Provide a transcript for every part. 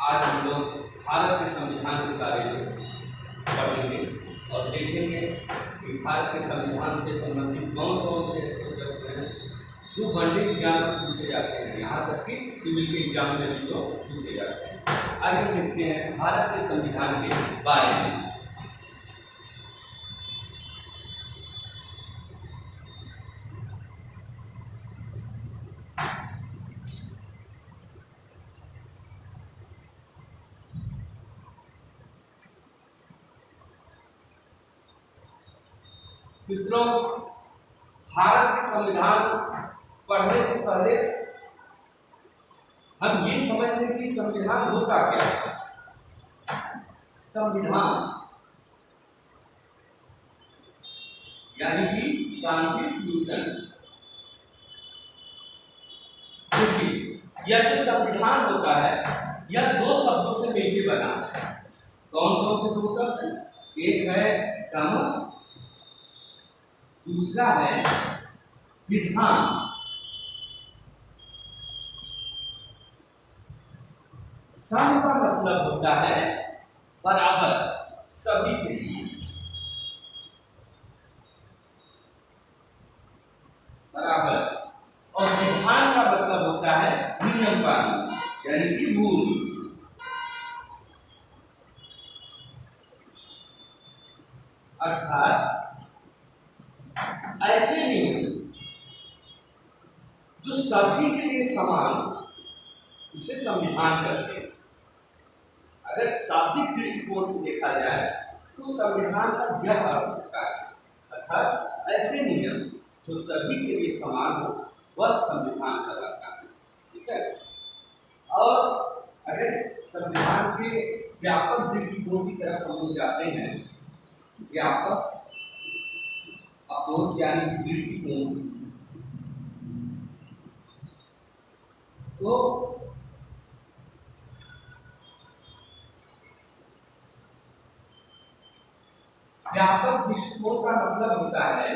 आज हम लोग भारत के संविधान के बारे में पढ़ेंगे और देखेंगे कि भारत के संविधान से संबंधित कौन कौन से ऐसे प्रश्न हैं जो वनडे एग्जाम में पूछे जाते हैं, यहाँ तक कि सिविल के एग्जाम में भी जो पूछे जाते हैं। आगे देखते हैं भारत के संविधान के बारे में। मित्रों, भारत के संविधान पढ़ने से पहले हम ये समझ लें कि संविधान होता क्या है। संविधान यानी कि कॉन्स्टिट्यूशन, क्योंकि यह जो संविधान होता है यह दो शब्दों से मिलकर बना है। कौन कौन से दो शब्द? एक है सम, दूसरा है विधान। सम का मतलब होता है बराबर, सभी के लिए बराबर, और विधान का मतलब होता है नियम कानून, यानी कि रूल्स। अर्थात ऐसे नियम जो सभी के लिए समान, उसे संविधान कहते हैं। अगर शाब्दिक दृष्टिकोण से देखा जाए तो संविधान का यह अर्थ होता है, अर्थात ऐसे नियम जो सभी के लिए समान हो, वह संविधान कहलाता है। ठीक है। और अगर संविधान के व्यापक दृष्टिकोण की तरफ हम लोग जाते हैं, व्यापक अप्रोच यानी कि दृष्टिकोण, तो व्यापक दृष्टिकोण का मतलब होता है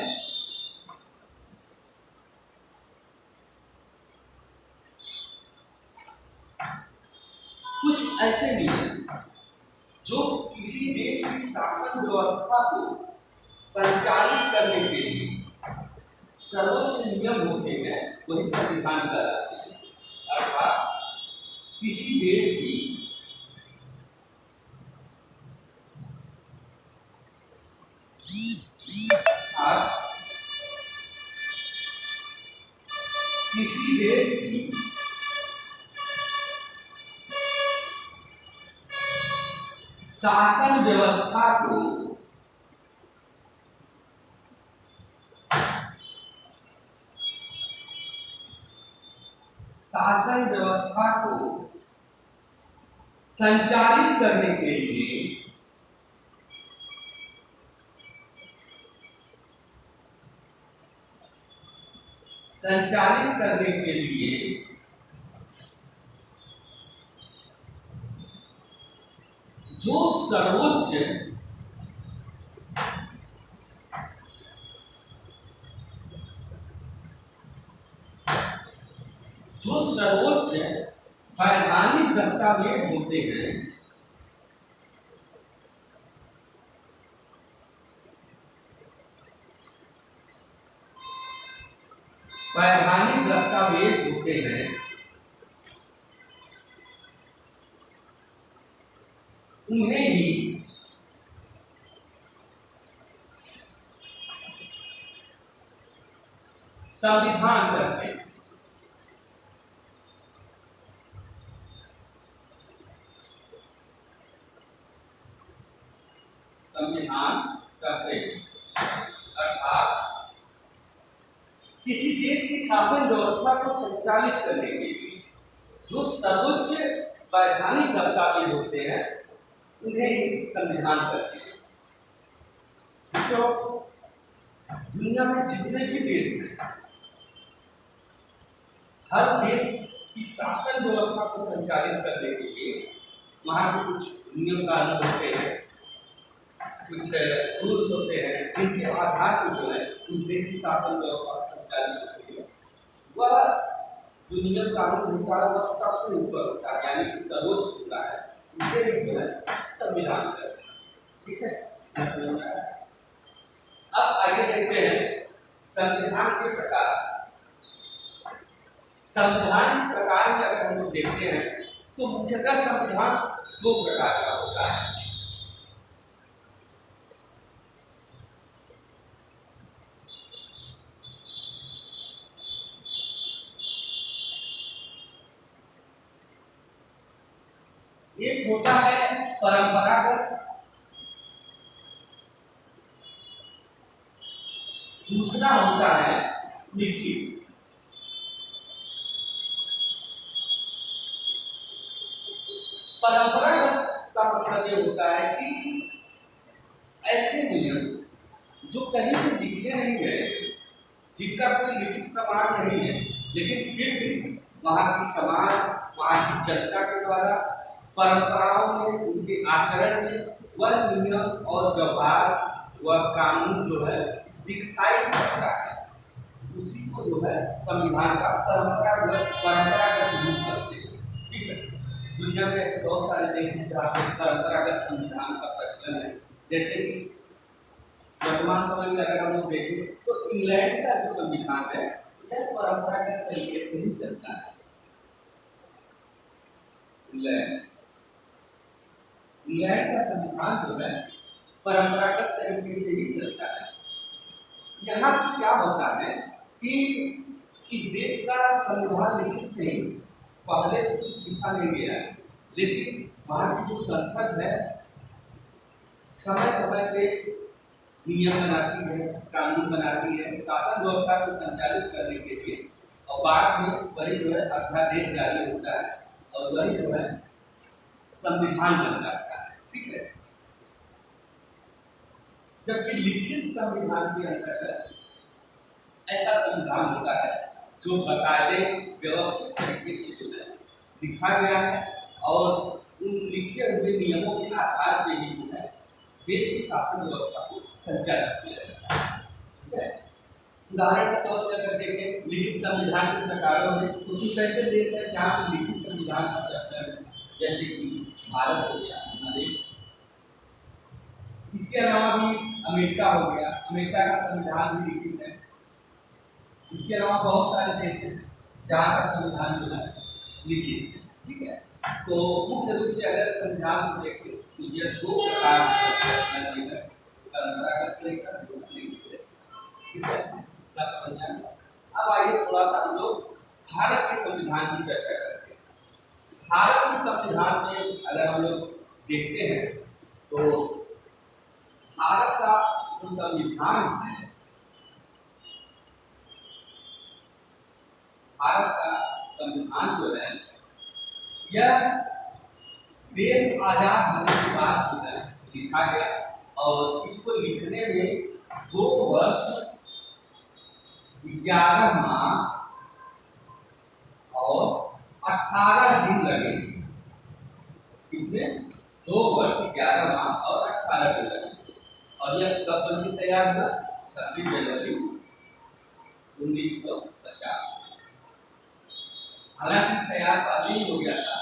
कुछ ऐसे नियम जो किसी देश की शासन व्यवस्था को संचालित करने के लिए सर्वोच्च नियम होते हैं, वही संविधान कहलाते हैं। अर्थात किसी देश की शासन व्यवस्था को संचालित करने के लिए जो सर्वोच्च वैधानिक दस्तावेज होते हैं, उन्हें ही संविधान कहते हैं। संविधान कहते हैं अर्थात किसी देश की शासन व्यवस्था को संचालित करने के लिए जो सर्वोच्च वैधानिक दस्तावेज होते हैं, उन्हें संविधान कहते हैं। तो दुनिया में जितने भी देश हैं, हर देश की शासन व्यवस्था को संचालित करने के लिए वहाँ के कुछ नियम कानून होते हैं, कुछ रूल्स होते हैं, जिनके आधार पर जो है उस देश की शासन व्यवस्था संचालित होती है। वह जो नियम कानून होता है वह सबसे ऊपर होता है, यानी कि सर्वोच्च होता है, उसे भी जो है संविधान कहते हैं। ठीक है, क्या समझ में आया? अब आगे देखते हैं संविधान के प्रकार। संविधान के प्रकार में अगर हम लोग देखते हैं तो मुख्यतः संविधान दो प्रकार का होता है। एक होता है परंपरागत, दूसरा होता है लिखित। परंपरागत का मतलब ये होता है कि ऐसे नियम जो कहीं भी लिखे नहीं गए, जिनका कोई लिखित प्रमाण नहीं है, लेकिन फिर भी वहाँ की समाज, वहाँ की जनता के द्वारा परंपराओं में, उनके आचरण में वह नियम और व्यवहार, वह कानून जो है दिखाई पड़ता है, उसी को जो है संविधान का परंपरागत रूप करते हैं। ठीक है, दुनिया में ऐसे बहुत सारे देश हैं जहाँ पे परंपरागत संविधान का प्रचलन है। जैसे कि वर्तमान समय में अगर हम लोग देखें तो इंग्लैंड का जो संविधान है यह परंपरागत तरीके से ही चलता है। इंग्लैंड का संविधान जो है परंपरागत तरीके से ही चलता है। यहाँ पे क्या होता है कि इस देश का संविधान लिखित नहीं, पहले से कुछ लिखा नहीं गया है, लेकिन वहाँ की जो संसद है समय समय पे नियम बनाती है, कानून बनाती है शासन व्यवस्था को संचालित करने के लिए, और बाद में वही जो है अध्यादेश जारी होता है और वही जो है संविधान बन जाता है। ठीक है, जबकि लिखित संविधान के अंतर्गत ऐसा संविधान होता है जो बाकायदे व्यवस्थित तरीके से जो है लिखा गया है और उन लिखे हुए नियमों के आधार पर ही जो है देश की शासन व्यवस्था को संचालित किया जाता है। ठीक है, उदाहरण के तौर पर अगर देखें लिखित संविधान के प्रकारों में तो कुछ ऐसे देश है जहाँ पर लिखित संविधान का प्रचलन है, जैसे कि भारत हो गया, बांग्लादेश। इसके अलावा भी अमेरिका हो गया, अमेरिका का संविधान भी लिखित है। इसके अलावा बहुत सारे देश हैं जहाँ का संविधान जो है लिखित है। ठीक है, तो मुख्य रूप से अगर संविधान को देखें तो ये दो प्रकार परंपरागत लेकर लिखित है। ठीक है, क्या समझ में आया? अब आइए थोड़ा सा हम लोग भारत के संविधान की चर्चा करते हैं। भारत के संविधान में अगर हम लोग देखते हैं तो भारत का जो संविधान है, भारत का संविधान जो है यह देश आजाद होने के बाद जो है लिखा गया, और इसको लिखने में 2 वर्ष 11 माह और 18 दिन लगे। कितने? 2 वर्ष 11 माह और 18 दिन लगे। और यह कब बन के तैयार हुआ? 26 जनवरी 1950। हालांकि तैयार पहले ही हो गया था,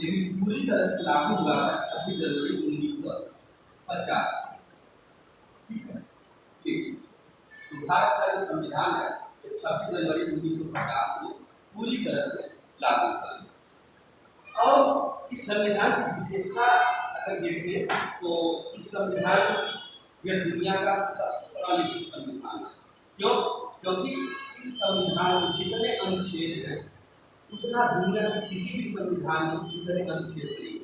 लेकिन पूरी तरह से लागू हुआ था 26 जनवरी 1950। ठीक है, ठीक। तो भारत का जो संविधान है 26 जनवरी 1950 को पूरी तरह से लागू हुआ। और इस संविधान की विशेषता अगर देखें तो इस संविधान यह दुनिया का सबसे बड़ा लिखित संविधान है। क्यों? क्योंकि इस संविधान में जितने अनुच्छेद हैं उतना दुनिया के किसी भी संविधान में उतने अनुच्छेद नहीं।